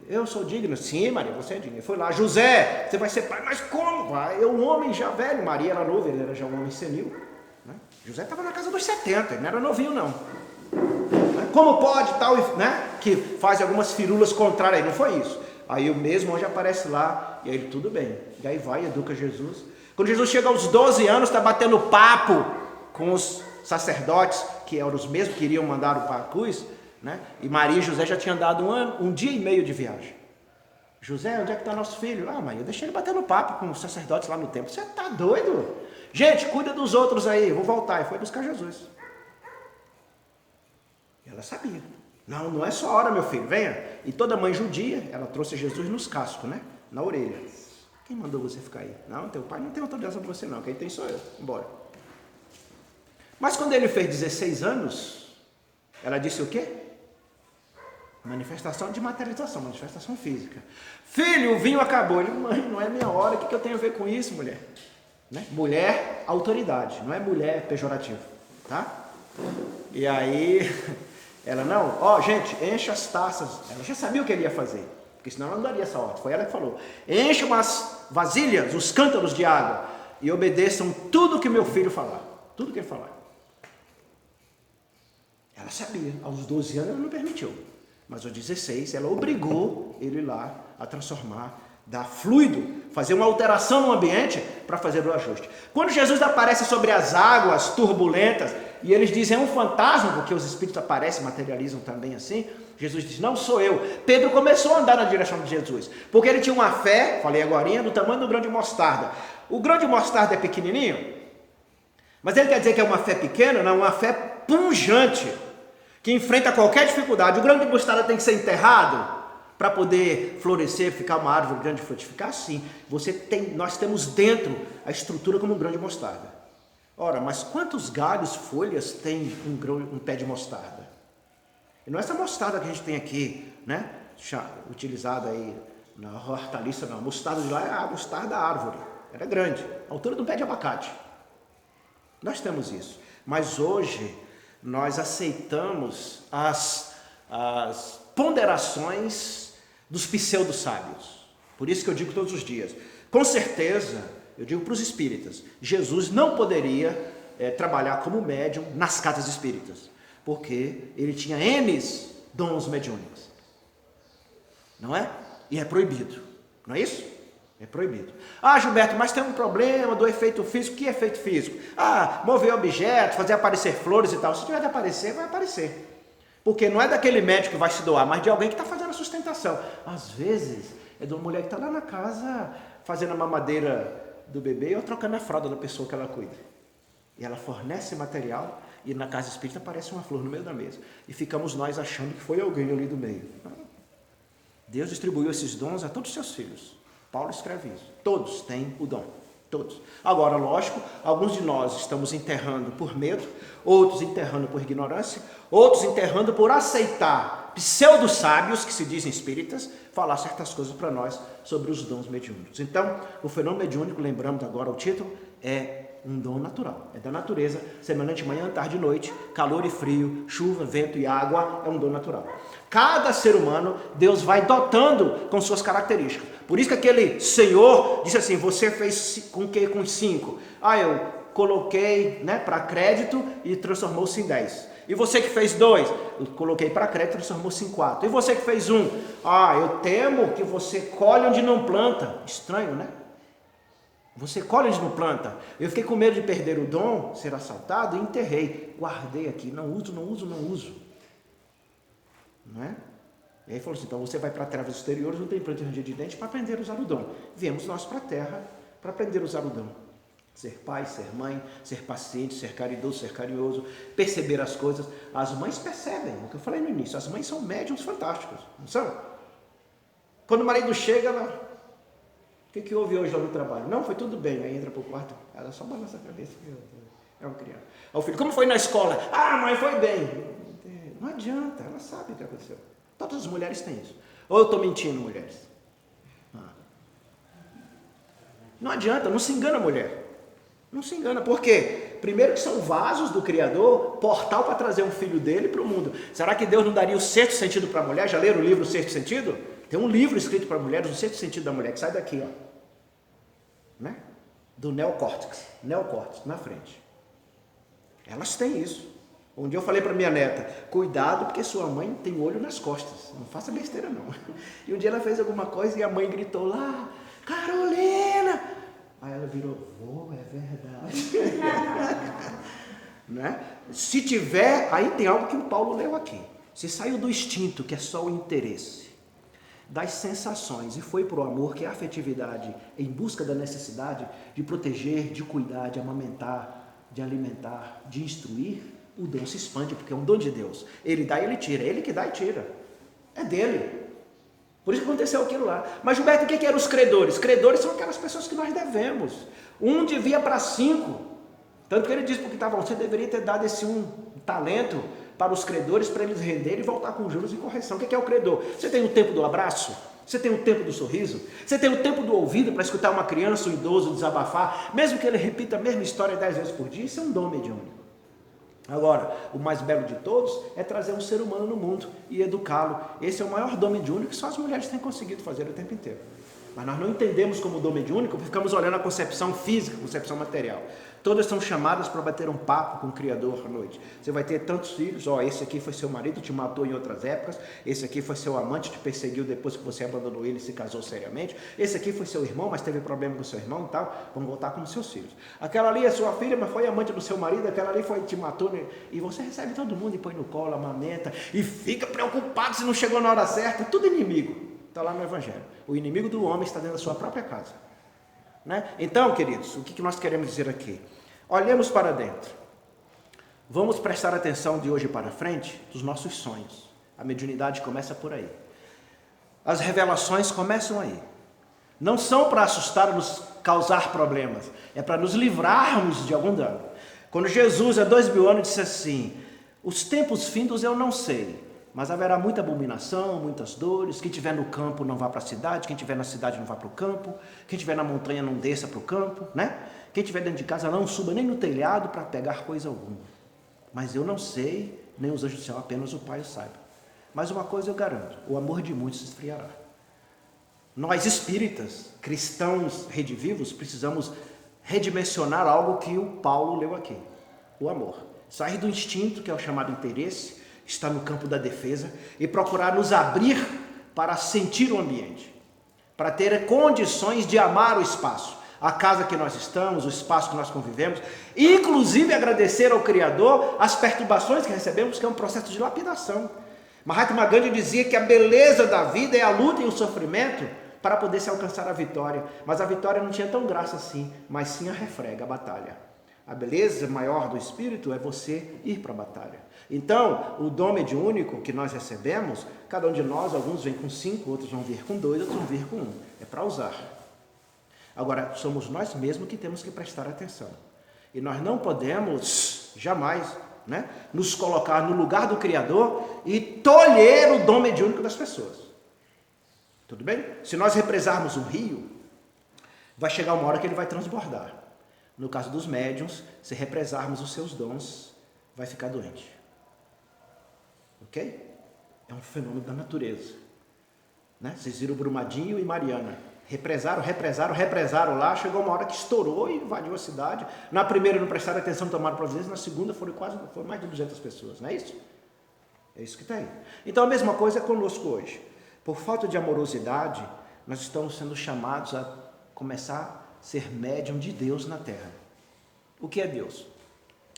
Eu sou digno. Sim, Maria, você é digna. Foi lá. José, você vai ser pai. Mas como? Eu um homem já velho. Maria era nova, ele era já um homem senil. Né? José estava na casa dos 70. Ele não era novinho, não. Como pode, tal, né? Que faz algumas firulas contrárias aí, não foi isso. Aí o mesmo anjo aparece lá, e aí ele, tudo bem. E aí vai, educa Jesus. Quando Jesus chega aos 12 anos, está batendo papo com os sacerdotes, que eram os mesmos que iriam mandar para a cruz, né? E Maria e José já tinham dado um dia e meio de viagem. José, onde é que está nosso filho? Maria, deixa ele batendo papo com os sacerdotes lá no templo. Você está doido? Gente, cuida dos outros aí, eu vou voltar. E foi buscar Jesus. Ela sabia. Não é só a hora, meu filho, venha. E toda mãe judia, ela trouxe Jesus nos cascos, né? Na orelha. Quem mandou você ficar aí? Não, teu pai não tem autorização para você não, quem tem sou eu. Embora. Mas quando ele fez 16 anos, ela disse o quê? Manifestação de materialização, manifestação física. Filho, o vinho acabou. Ele, mãe, não é minha hora, o que eu tenho a ver com isso, mulher? Né? Mulher, autoridade, não é mulher pejorativo, tá? E aí... Ela, gente, enche as taças. Ela já sabia o que ele ia fazer, porque senão ela não daria essa ordem. Foi ela que falou, enche umas vasilhas, os cântaros de água, e obedeçam tudo que meu filho falar. Tudo que ele falar. Ela sabia, aos 12 anos ela não permitiu, mas aos 16 ela obrigou ele lá a transformar, dar fluido, fazer uma alteração no ambiente para fazer o ajuste. Quando Jesus aparece sobre as águas turbulentas, e eles dizem, é um fantasma, porque os espíritos aparecem, materializam também assim. Jesus diz, não sou eu. Pedro começou a andar na direção de Jesus, porque ele tinha uma fé, falei agorinha, do tamanho do grão de mostarda. O grão de mostarda é pequenininho, mas ele quer dizer que é uma fé pequena? Não, uma fé punjante, que enfrenta qualquer dificuldade. O grão de mostarda tem que ser enterrado para poder florescer, ficar uma árvore grande e frutificar? Sim. Nós temos dentro a estrutura como um grão de mostarda. Ora, mas quantos galhos, folhas tem um pé de mostarda? E não é essa mostarda que a gente tem aqui, né? Utilizada aí na hortaliça, não. A mostarda de lá é a mostarda da árvore. Ela é grande, a altura de um pé de abacate. Nós temos isso. Mas hoje nós aceitamos as ponderações dos pseudo-sábios. Por isso que eu digo todos os dias, com certeza... Eu digo para os espíritas, Jesus não poderia trabalhar como médium nas casas espíritas, porque ele tinha N dons mediúnicos, não é? E é proibido, não é isso? É proibido. Gilberto, mas tem um problema do efeito físico. Que efeito físico? Mover objetos, fazer aparecer flores e tal. Se tiver de aparecer, vai aparecer. Porque não é daquele médico que vai se doar, mas de alguém que está fazendo a sustentação. Às vezes, É de uma mulher que está lá na casa fazendo a mamadeira do bebê ou trocando a fralda da pessoa que ela cuida. E ela fornece material e na casa espírita aparece uma flor no meio da mesa. E ficamos nós achando que foi alguém ali do meio. Deus distribuiu esses dons a todos os seus filhos. Paulo escreve isso. Todos têm o dom. Todos. Agora, lógico, alguns de nós estamos enterrando por medo, outros enterrando por ignorância, outros enterrando por aceitar pseudo-sábios, que se dizem espíritas, falar certas coisas para nós sobre os dons mediúnicos. Então, o fenômeno mediúnico, lembramos agora o título, é um dom natural. É da natureza, semelhante manhã, tarde e noite, calor e frio, chuva, vento e água, é um dom natural. Cada ser humano, Deus vai dotando com suas características. Por isso que aquele senhor disse assim, você fez com que com 5? Eu coloquei para crédito e transformou-se em 10. E você que fez 2? Eu coloquei para crédito e transformou-se em 4. E você que fez 1? Eu temo que você colhe onde não planta. Estranho, né? Você colhe onde não planta. Eu fiquei com medo de perder o dom, ser assaltado, e enterrei. Guardei aqui, não uso. Não é? E aí falou assim, então você vai para trevas exteriores, não tem planta e ranger de dente para aprender a usar o dom. Viemos nós para a terra para aprender a usar o dom. Ser pai, ser mãe, ser paciente, ser caridoso, ser carinhoso, perceber as coisas. As mães percebem, o que eu falei no início, as mães são médiums fantásticos, não são? Quando o marido chega, ela... O que houve hoje lá no trabalho? Não, foi tudo bem. Aí entra para o quarto, ela só balança a cabeça. É uma criança. Aí o filho, como foi na escola? Mãe, foi bem. Não adianta, ela sabe o que aconteceu. Todas as mulheres têm isso. Ou eu estou mentindo, mulheres? Não adianta, não se engana, mulher. Não se engana, por quê? Primeiro que são vasos do Criador, portal para trazer um filho dele para o mundo. Será que Deus não daria o sexto sentido para a mulher? Já leram o livro O Sexto Sentido? Tem um livro escrito para mulheres, O Sexto Sentido da Mulher, que sai daqui, né? Do neocórtex, na frente. Elas têm isso. Um dia eu falei para minha neta, cuidado porque sua mãe tem olho nas costas, não faça besteira não. E um dia ela fez alguma coisa e a mãe gritou lá, Carolina! Aí ela virou, é verdade. Né? Se tiver, aí tem algo que o Paulo leu aqui. Se saiu do instinto, que é só o interesse, das sensações e foi para o amor, que é a afetividade, em busca da necessidade de proteger, de cuidar, de amamentar, de alimentar, de instruir, o dom se expande, porque é um dom de Deus. Ele dá e ele tira, ele que dá e tira. É dele. Por isso que aconteceu aquilo lá. Mas Gilberto, o que eram os credores? Credores são aquelas pessoas que nós devemos. Um devia para 5. Tanto que ele disse porque você deveria ter dado esse talento para os credores, para eles renderem e voltar com juros e correção. O que é o credor? Você tem o tempo do abraço? Você tem o tempo do sorriso? Você tem o tempo do ouvido para escutar uma criança, um idoso desabafar, mesmo que ele repita a mesma história 10 vezes por dia? Isso é um dom mediúnico. Agora, o mais belo de todos é trazer um ser humano no mundo e educá-lo. Esse é o maior dom mediúnico que só as mulheres têm conseguido fazer o tempo inteiro. Mas nós não entendemos como dom mediúnico, porque ficamos olhando a concepção física, a concepção material. Todas são chamadas para bater um papo com o Criador à noite. Você vai ter tantos filhos, esse aqui foi seu marido, te matou em outras épocas, esse aqui foi seu amante, te perseguiu depois que você abandonou ele e se casou seriamente, esse aqui foi seu irmão, mas teve problema com seu irmão e tal, vamos voltar como seus filhos. Aquela ali é sua filha, mas foi amante do seu marido, aquela ali te matou, né? E você recebe todo mundo e põe no colo, amamenta, e fica preocupado se não chegou na hora certa, tudo inimigo. Está lá no Evangelho. O inimigo do homem está dentro da sua própria casa. Né? Então, queridos, o que nós queremos dizer aqui? Olhemos para dentro. Vamos prestar atenção de hoje para frente dos nossos sonhos. A mediunidade começa por aí. As revelações começam aí. Não são para assustar, nos causar problemas. É para nos livrarmos de algum dano. Quando Jesus, há 2000 anos, disse assim, os tempos findos eu não sei, mas haverá muita abominação, muitas dores. Quem estiver no campo não vá para a cidade, quem estiver na cidade não vá para o campo, quem estiver na montanha não desça para o campo, né? Quem estiver dentro de casa não suba nem no telhado para pegar coisa alguma. Mas eu não sei, nem os anjos do céu, apenas o Pai o saiba. Mas uma coisa eu garanto, o amor de muitos se esfriará. Nós espíritas, cristãos redivivos, precisamos redimensionar algo que o Paulo leu aqui, o amor. Sair do instinto, que é o chamado interesse, está no campo da defesa, e procurar nos abrir para sentir o ambiente, para ter condições de amar o espaço, a casa que nós estamos, o espaço que nós convivemos, inclusive agradecer ao Criador as perturbações que recebemos, que é um processo de lapidação. Mahatma Gandhi dizia que a beleza da vida é a luta e o sofrimento para poder se alcançar a vitória. Mas a vitória não tinha tão graça assim, mas sim a refrega, a batalha. A beleza maior do Espírito é você ir para a batalha. Então, o dom mediúnico que nós recebemos, cada um de nós, alguns vêm com 5, outros vão vir com 2, outros vão vir com 1. É para usar. Agora, somos nós mesmos que temos que prestar atenção. E nós não podemos, jamais, nos colocar no lugar do Criador e tolher o dom mediúnico das pessoas. Tudo bem? Se nós represarmos um rio, vai chegar uma hora que ele vai transbordar. No caso dos médiuns, se represarmos os seus dons, vai ficar doente. Ok? É um fenômeno da natureza. Vocês viram Brumadinho e Mariana. Represaram lá, chegou uma hora que estourou e invadiu a cidade. Na primeira não prestaram atenção, tomaram providência, na segunda foram mais de 200 pessoas, não é isso? É isso que tem. Então a mesma coisa é conosco hoje. Por falta de amorosidade, nós estamos sendo chamados a começar a ser médium de Deus na Terra. O que é Deus?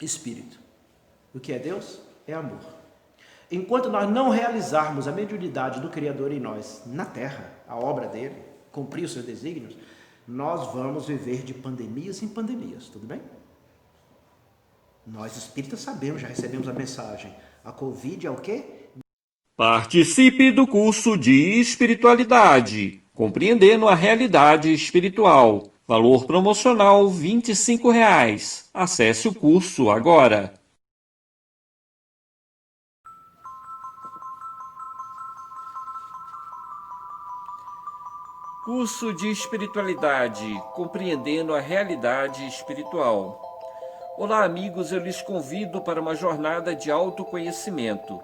Espírito. O que é Deus? É amor. Enquanto nós não realizarmos a mediunidade do Criador em nós, na Terra, a obra dele, cumprir os seus desígnios, nós vamos viver de pandemias em pandemias, tudo bem? Nós espíritas sabemos, já recebemos a mensagem. A Covid é o quê? Participe do curso de espiritualidade, compreendendo a realidade espiritual. Valor promocional R$ 25. Acesse o curso agora. Curso de Espiritualidade, compreendendo a realidade espiritual. Olá, amigos, eu lhes convido para uma jornada de autoconhecimento.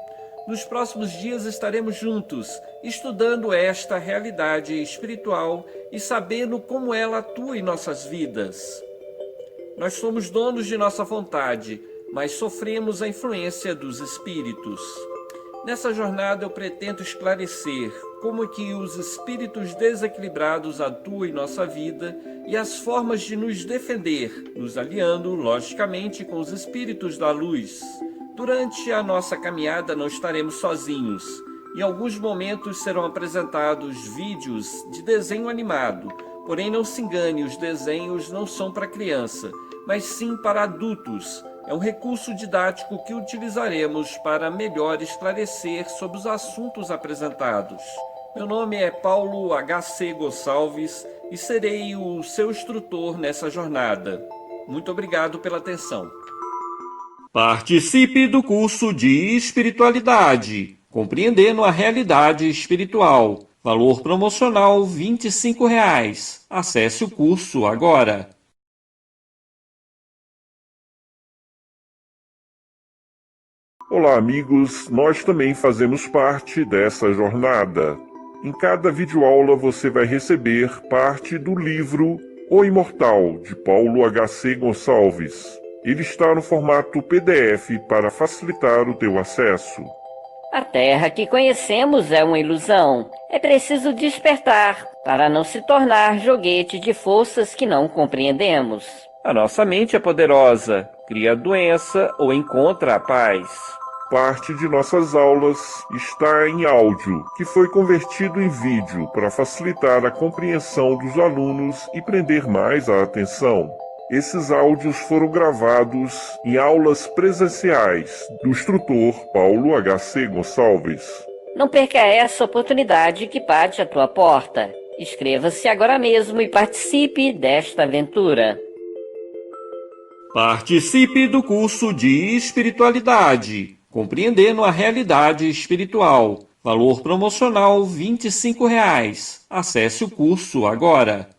Nos próximos dias estaremos juntos, estudando esta realidade espiritual e sabendo como ela atua em nossas vidas. Nós somos donos de nossa vontade, mas sofremos a influência dos espíritos. Nessa jornada eu pretendo esclarecer como que os espíritos desequilibrados atuam em nossa vida e as formas de nos defender, nos aliando, logicamente, com os espíritos da luz. Durante a nossa caminhada não estaremos sozinhos. Em alguns momentos serão apresentados vídeos de desenho animado, porém não se engane, os desenhos não são para criança, mas sim para adultos. É um recurso didático que utilizaremos para melhor esclarecer sobre os assuntos apresentados. Meu nome é Paulo H.C. Gonçalves e serei o seu instrutor nessa jornada. Muito obrigado pela atenção. Participe do curso de espiritualidade, compreendendo a realidade espiritual. Valor promocional R$ 25. Acesse o curso agora. Olá, amigos, nós também fazemos parte dessa jornada. Em cada videoaula você vai receber parte do livro O Imortal, de Paulo H.C. Gonçalves. Ele está no formato PDF para facilitar o teu acesso. A Terra que conhecemos é uma ilusão. É preciso despertar para não se tornar joguete de forças que não compreendemos. A nossa mente é poderosa, cria a doença ou encontra a paz. Parte de nossas aulas está em áudio, que foi convertido em vídeo para facilitar a compreensão dos alunos e prender mais a atenção. Esses áudios foram gravados em aulas presenciais do instrutor Paulo H.C. Gonçalves. Não perca essa oportunidade que bate à tua porta. Inscreva-se agora mesmo e participe desta aventura. Participe do curso de espiritualidade, compreendendo a realidade espiritual. Valor promocional R$ 25. Acesse o curso agora.